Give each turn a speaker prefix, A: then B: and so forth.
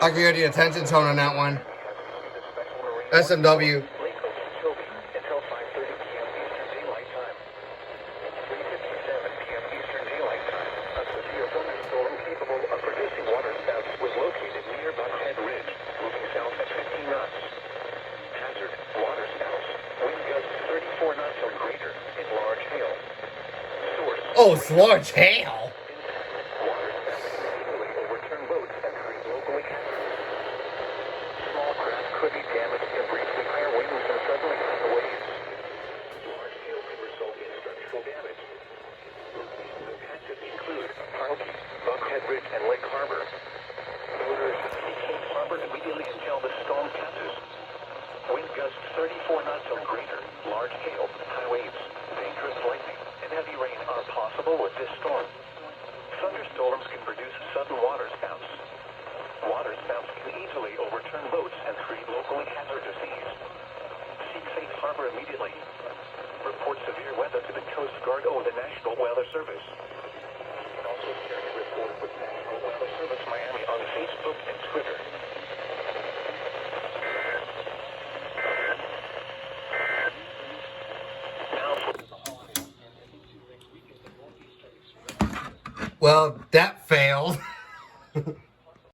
A: I can hear the attention tone on that one. SMW. Oh, it's large hail.
B: Small craft could be damaged to briefly higher winds and suddenly higher waves. Large hail could result in structural damage. Locations of hatches include Harley, Buckhead Ridge, and Lake Harbor. Voters seek Cape Harbor immediately until the storm passes. Wind gusts 34 knots or greater, large hail, high waves, dangerous lightning, and heavy rain are possible with this storm. Thunderstorms can produce sudden waterspouts. Waterspouts can easily overturn boats and create locally hazardous seas. Seek safe harbor immediately. Report severe weather to the Coast Guard or the National Weather Service. You can also share your report with National Weather Service Miami on Facebook and Twitter.
A: Well, that failed.